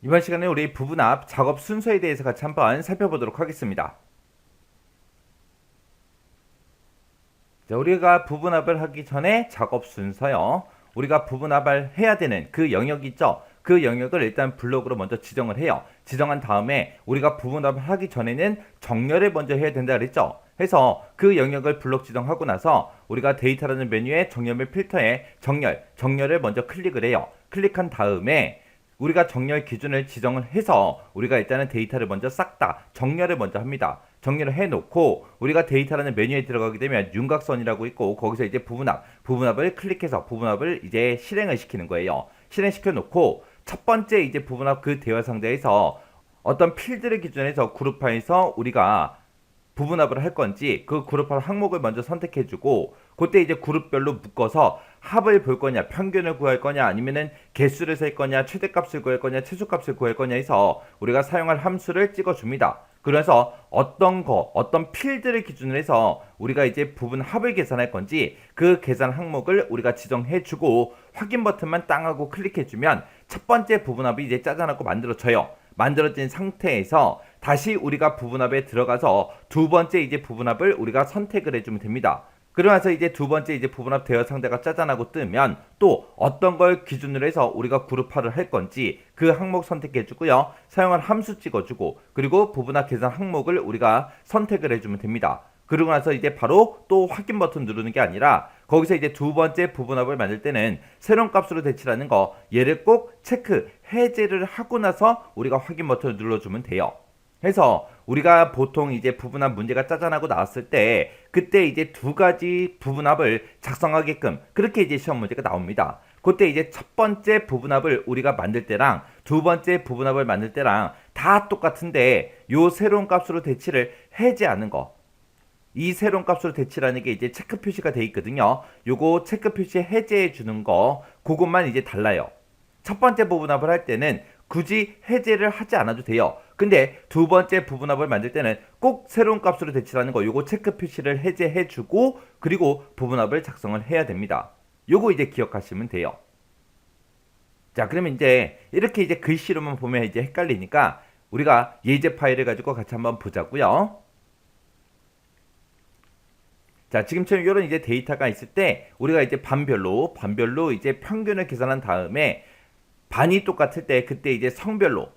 이번 시간에 우리 부분합 작업 순서에 대해서 같이 한번 살펴보도록 하겠습니다. 자, 우리가 부분합을 하기 전에 작업 순서요. 우리가 부분합을 해야 되는 그 영역 있죠? 그 영역을 일단 블록으로 먼저 지정을 해요. 지정한 다음에 우리가 부분합을 하기 전에는 정렬을 먼저 해야 된다 그랬죠? 해서 그 영역을 블록 지정하고 나서 우리가 데이터라는 메뉴에 정렬 필터에 정렬을 먼저 클릭을 해요. 클릭한 다음에 우리가 정렬 기준을 지정을 해서 우리가 일단은 데이터를 먼저 싹 다 정렬을 먼저 합니다. 정렬을 해놓고 우리가 데이터라는 메뉴에 들어가게 되면 윤곽선이라고 있고 거기서 이제 부분합을 클릭해서 부분합을 이제 실행을 시키는 거예요. 실행시켜 놓고 첫 번째 이제 부분합 그 대화 상자에서 어떤 필드를 기준해서 그룹화해서 우리가 부분합을 할 건지 그 그룹할 항목을 먼저 선택해주고 그때 이제 그룹별로 묶어서 합을 볼 거냐, 평균을 구할 거냐, 아니면은 개수를 셀 거냐, 최대값을 구할 거냐, 최소값을 구할 거냐 해서 우리가 사용할 함수를 찍어줍니다. 그래서 어떤 필드를 기준으로 해서 우리가 이제 부분 합을 계산할 건지 그 계산 항목을 우리가 지정해주고 확인 버튼만 땅 하고 클릭해주면 첫 번째 부분합이 이제 짜잔하고 만들어져요. 만들어진 상태에서 다시 우리가 부분합에 들어가서 두 번째 이제 부분합을 우리가 선택을 해주면 됩니다. 그러면서 이제 두 번째 이제 부분합 대여 상자가 짜잔하고 뜨면 또 어떤 걸 기준으로 해서 우리가 그룹화를 할 건지 그 항목 선택해주고요. 사용할 함수 찍어주고 그리고 부분합 계산 항목을 우리가 선택을 해주면 됩니다. 그러고 나서 이제 바로 또 확인 버튼 누르는 게 아니라 거기서 이제 두 번째 부분합을 만들 때는 새로운 값으로 대치라는 거 얘를 꼭 체크 해제를 하고 나서 우리가 확인 버튼을 눌러주면 돼요. 해서 우리가 보통 이제 부분합 문제가 짜잔하고 나왔을 때 그때 이제 두 가지 부분합을 작성하게끔 그렇게 이제 시험 문제가 나옵니다. 그때 이제 첫 번째 부분합을 우리가 만들 때랑 두 번째 부분합을 만들 때랑 다 똑같은데 요 새로운 값으로 대치를 해제하는 거. 이 새로운 값으로 대치라는 게 이제 체크 표시가 돼 있거든요. 요거 체크 표시 해제해 주는 거 그것만 이제 달라요. 첫 번째 부분합을 할 때는 굳이 해제를 하지 않아도 돼요. 근데 두 번째 부분합을 만들 때는 꼭 새로운 값으로 대치라는 거 요거 체크 표시를 해제해 주고 그리고 부분합을 작성을 해야 됩니다. 요거 이제 기억하시면 돼요. 자, 그러면 이제 이렇게 이제 글씨로만 보면 이제 헷갈리니까 우리가 예제 파일을 가지고 같이 한번 보자고요. 자, 지금처럼 이런 이제 데이터가 있을 때 우리가 이제 반별로 이제 평균을 계산한 다음에 반이 똑같을 때 그때 이제 성별로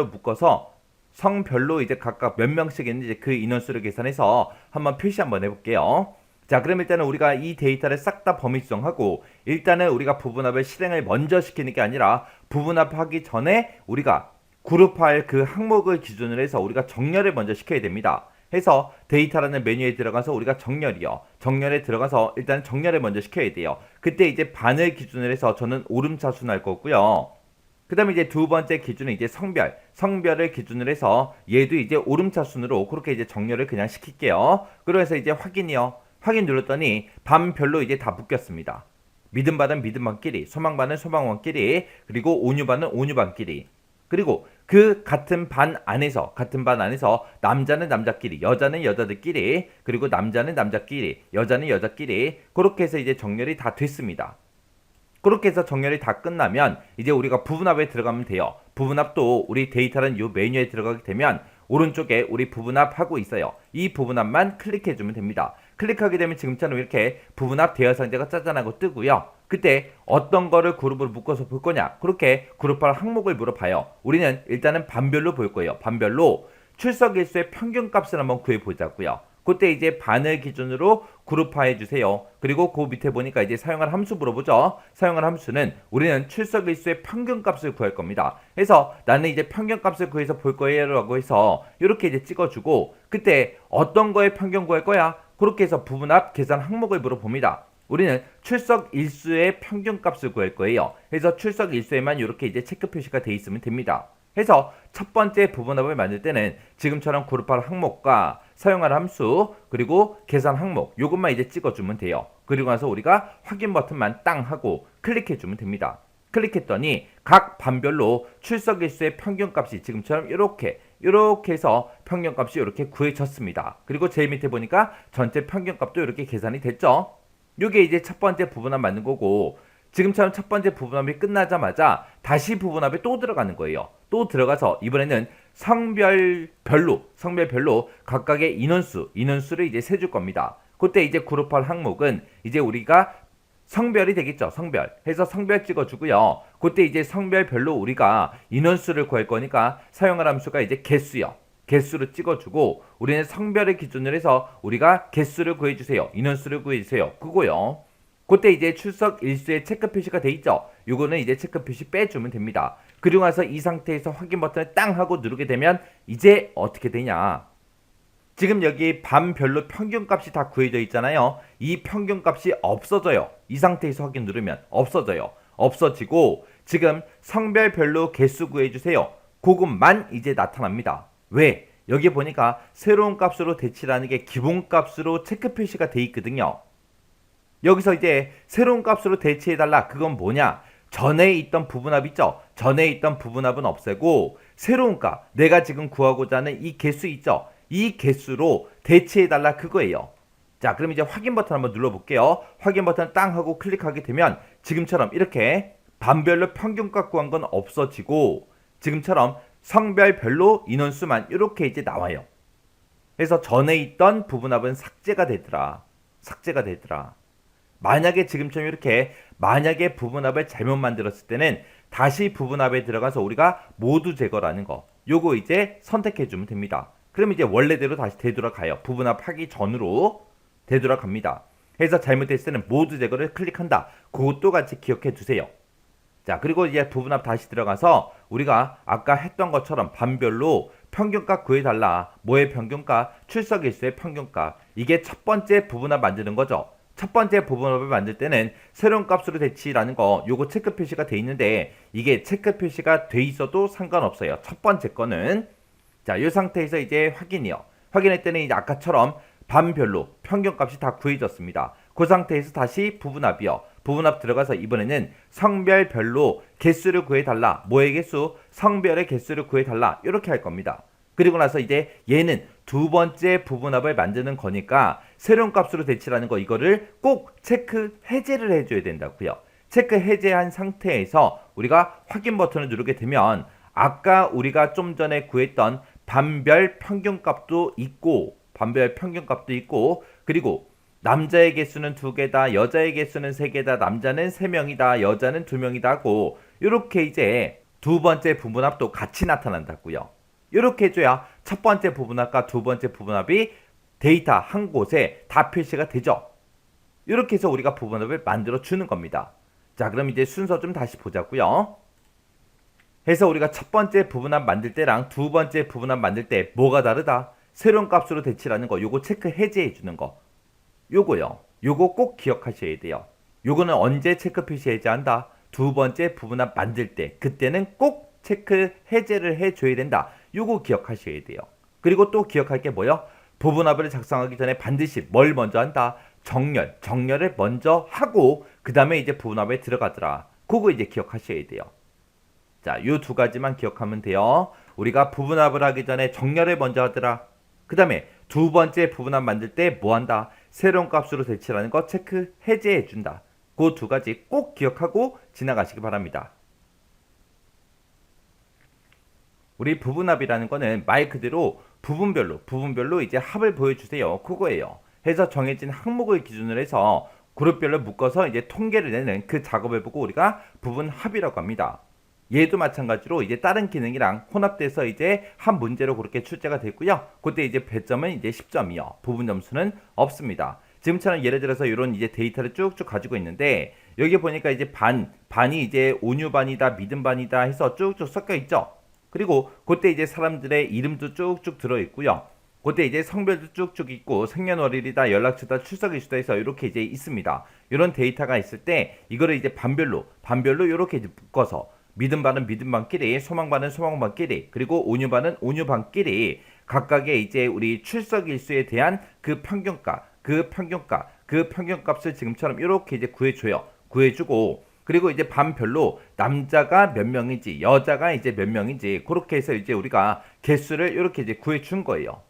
묶어서 성별로 이제 각각 몇 명씩 있는지 그 인원수를 계산해서 한번 표시 한번 해볼게요. 자, 그럼 일단은 우리가 이 데이터를 싹 다 범위 지정하고 일단은 우리가 부분합을 실행을 먼저 시키는 게 아니라 부분합하기 전에 우리가 그룹할 그 항목을 기준으로 해서 우리가 정렬을 먼저 시켜야 됩니다. 해서 데이터라는 메뉴에 들어가서 우리가 정렬에 들어가서 일단 정렬을 먼저 시켜야 돼요. 그때 이제 반을 기준으로 해서 저는 오름차순 할 거고요. 그 다음에 이제 두 번째 기준은 이제 성별을 기준으로 해서 얘도 이제 오름차순으로 그렇게 이제 정렬을 그냥 시킬게요. 그래서 이제 확인 눌렀더니 반별로 이제 다 묶였습니다. 믿음반은 믿음반끼리, 소망반은 소망반끼리, 그리고 온유반은 온유반끼리. 그리고 그 같은 반 안에서 남자는 남자끼리, 여자는 여자들끼리, 그리고 남자는 남자끼리, 여자는 여자끼리 그렇게 해서 이제 정렬이 다 됐습니다. 그렇게 해서 정렬이 다 끝나면 이제 우리가 부분합에 들어가면 돼요. 부분합도 우리 데이터라는 이 메뉴에 들어가게 되면 오른쪽에 우리 부분합하고 있어요. 이 부분합만 클릭해주면 됩니다. 클릭하게 되면 지금처럼 이렇게 부분합 대여 상자가 짜잔하고 뜨고요. 그때 어떤 거를 그룹으로 묶어서 볼 거냐 그렇게 그룹할 항목을 물어봐요. 우리는 일단은 반별로 볼 거예요. 반별로 출석일수의 평균값을 한번 구해보자고요. 그때 이제 반을 기준으로 그룹화해 주세요. 그리고 그 밑에 보니까 이제 사용할 함수 물어보죠. 사용할 함수는 우리는 출석일수의 평균값을 구할 겁니다. 그래서 나는 이제 평균값을 구해서 볼 거예요 라고 해서 이렇게 이제 찍어주고 그때 어떤 거에 평균 구할 거야? 그렇게 해서 부분합 계산 항목을 물어봅니다. 우리는 출석 일수의 평균값을 구할 거예요. 그래서 출석 일수에만 이렇게 이제 체크 표시가 돼 있으면 됩니다. 해서 첫 번째 부분합을 만들 때는 지금처럼 그룹할 항목과 사용할 함수 그리고 계산 항목 요것만 이제 찍어주면 돼요. 그리고 나서 우리가 확인 버튼만 땅 하고 클릭해주면 됩니다. 클릭했더니 각 반별로 출석 일수의 평균값이 지금처럼 이렇게 해서 평균값이 이렇게 구해졌습니다. 그리고 제일 밑에 보니까 전체 평균값도 이렇게 계산이 됐죠. 요게 이제 첫 번째 부분합 만든 거고 지금처럼 첫 번째 부분합이 끝나자마자 다시 부분합에 또 들어가는 거예요. 또 들어가서 이번에는 성별별로 각각의 인원수를 이제 세줄 겁니다. 그때 이제 그룹할 항목은 이제 우리가 성별이 되겠죠. 성별. 해서 성별 찍어주고요. 그때 이제 성별별로 우리가 인원수를 구할 거니까 사용할 함수가 이제 개수요. 개수를 찍어주고 우리는 성별을 기준으로 해서 우리가 개수를 구해주세요. 인원수를 구해주세요. 그거요. 그때 이제 출석 일수의 체크 표시가 돼 있죠. 요거는 이제 체크 표시 빼주면 됩니다. 그리고 나서 이 상태에서 확인 버튼을 땅 하고 누르게 되면 이제 어떻게 되냐. 지금 여기 반별로 평균값이 다 구해져 있잖아요. 이 평균값이 없어져요. 이 상태에서 확인 누르면 없어져요. 없어지고 지금 성별별로 개수 구해주세요. 그것만 이제 나타납니다. 왜? 여기 보니까 새로운 값으로 대치라는 게 기본값으로 체크 표시가 돼 있거든요. 여기서 이제 새로운 값으로 대치해달라. 그건 뭐냐? 전에 있던 부분합 있죠? 전에 있던 부분합은 없애고 새로운 값, 내가 지금 구하고자 하는 이 개수 있죠? 이 개수로 대치해달라 그거예요. 자, 그럼 이제 확인 버튼 한번 눌러볼게요. 확인 버튼 땅 하고 클릭하게 되면 지금처럼 이렇게 반별로 평균값 구한 건 없어지고 지금처럼 성별별로 인원수만 이렇게 이제 나와요. 그래서 전에 있던 부분합은 삭제가 되더라. 만약에 지금처럼 이렇게 만약에 부분합을 잘못 만들었을 때는 다시 부분합에 들어가서 우리가 모두 제거라는 거 요거 이제 선택해 주면 됩니다. 그럼 이제 원래대로 다시 되돌아가요. 부분합하기 전으로 되돌아갑니다. 그래서 잘못됐을 때는 모두 제거를 클릭한다. 그것도 같이 기억해 두세요. 자, 그리고 이제 부분합 다시 들어가서 우리가 아까 했던 것처럼 반별로 평균값 구해달라. 뭐의 평균값? 출석일수의 평균값. 이게 첫 번째 부분합 만드는 거죠. 첫 번째 부분합을 만들 때는 새로운 값으로 대치라는 거 요거 체크 표시가 돼 있는데 이게 체크 표시가 돼 있어도 상관없어요. 첫 번째 거는 자, 이 상태에서 이제 확인이요. 확인할 때는 이제 아까처럼 반별로 평균값이 다 구해졌습니다. 그 상태에서 다시 부분합이요. 부분합 들어가서 이번에는 성별별로 개수를 구해달라. 뭐의 개수? 성별의 개수를 구해달라. 이렇게 할 겁니다. 그리고 나서 이제 얘는 두 번째 부분합을 만드는 거니까 새로운 값으로 대치라는 거 이거를 꼭 체크 해제를 해줘야 된다고요. 체크 해제한 상태에서 우리가 확인 버튼을 누르게 되면 아까 우리가 좀 전에 구했던 반별 평균값도 있고 그리고 남자의 개수는 2개다, 여자의 개수는 3개다, 남자는 3명이다, 여자는 2명이다 하고 이렇게 이제 두 번째 부분합도 같이 나타난다고요. 이렇게 해줘야 첫 번째 부분합과 두 번째 부분합이 데이터 한 곳에 다 표시가 되죠. 이렇게 해서 우리가 부분합을 만들어 주는 겁니다. 자, 그럼 이제 순서 좀 다시 보자고요. 해서 우리가 첫 번째 부분합 만들 때랑 두 번째 부분합 만들 때 뭐가 다르다? 새로운 값으로 대치라는 거 요거 체크 해제해 주는 거 요거요. 요거 꼭 기억하셔야 돼요. 요거는 언제 체크 표시 해제한다? 두 번째 부분합 만들 때 그때는 꼭 체크 해제를 해줘야 된다. 요거 기억하셔야 돼요. 그리고 또 기억할 게 뭐요? 부분합을 작성하기 전에 반드시 뭘 먼저 한다? 정렬을 먼저 하고 그 다음에 이제 부분합에 들어가더라. 그거 이제 기억하셔야 돼요. 자, 요 두 가지만 기억하면 돼요. 우리가 부분합을 하기 전에 정렬을 먼저 하더라. 그 다음에 두 번째 부분합 만들 때 뭐 한다? 새로운 값으로 대치라는 거 체크 해제해 준다. 그 두 가지 꼭 기억하고 지나가시기 바랍니다. 우리 부분합이라는 거는 말 그대로 부분별로 이제 합을 보여주세요. 그거예요. 해서 정해진 항목을 기준으로 해서 그룹별로 묶어서 이제 통계를 내는 그 작업을 보고 우리가 부분합이라고 합니다. 얘도 마찬가지로 이제 다른 기능이랑 혼합돼서 이제 한 문제로 그렇게 출제가 됐고요. 그때 이제 배점은 이제 10점이요. 부분 점수는 없습니다. 지금처럼 예를 들어서 이런 이제 데이터를 쭉쭉 가지고 있는데 여기 보니까 이제 반이 이제 온유반이다, 믿음반이다 해서 쭉쭉 섞여 있죠. 그리고 그때 이제 사람들의 이름도 쭉쭉 들어 있고요. 그때 이제 성별도 쭉쭉 있고 생년월일이다, 연락처다, 출석일수다 해서 이렇게 이제 있습니다. 이런 데이터가 있을 때 이거를 이제 반별로 이렇게 이제 묶어서 믿음반은 믿음반끼리, 소망반은 소망반끼리, 그리고 온유반은 온유반끼리 각각의 이제 우리 출석일수에 대한 그 평균값을 지금처럼 이렇게 이제 구해주고 그리고 이제 반별로 남자가 몇 명인지 여자가 이제 몇 명인지 그렇게 해서 이제 우리가 개수를 이렇게 이제 구해준 거예요.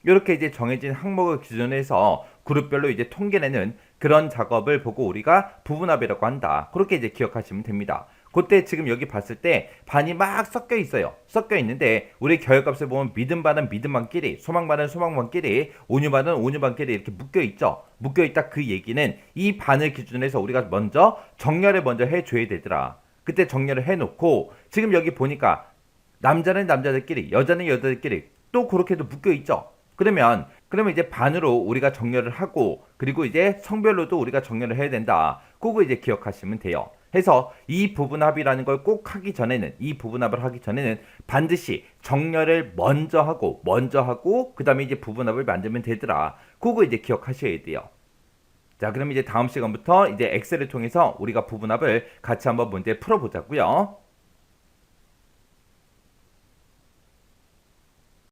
이렇게 이제 정해진 항목을 기준으로 해서 그룹별로 이제 통계내는 그런 작업을 보고 우리가 부분합이라고 한다. 그렇게 이제 기억하시면 됩니다. 그때 지금 여기 봤을 때 반이 막 섞여 있어요. 섞여 있는데 우리 결합값을 보면 믿음 반은 믿음 반끼리, 소망 반은 소망 반끼리, 온유 반은 온유 반끼리 이렇게 묶여 있죠. 묶여 있다 그 얘기는 이 반을 기준으로 해서 우리가 먼저 정렬을 먼저 해줘야 되더라. 그때 정렬을 해놓고 지금 여기 보니까 남자는 남자들끼리, 여자는 여자들끼리 또 그렇게도 묶여 있죠. 그러면 이제 반으로 우리가 정렬을 하고 그리고 이제 성별로도 우리가 정렬을 해야 된다. 그거 이제 기억하시면 돼요. 해서 이 부분합이라는 걸 꼭 하기 전에는 이 부분합을 하기 전에는 반드시 정렬을 먼저 하고 그다음에 이제 부분합을 만들면 되더라. 그거 이제 기억하셔야 돼요. 자, 그럼 이제 다음 시간부터 이제 엑셀을 통해서 우리가 부분합을 같이 한번 문제 풀어보자고요.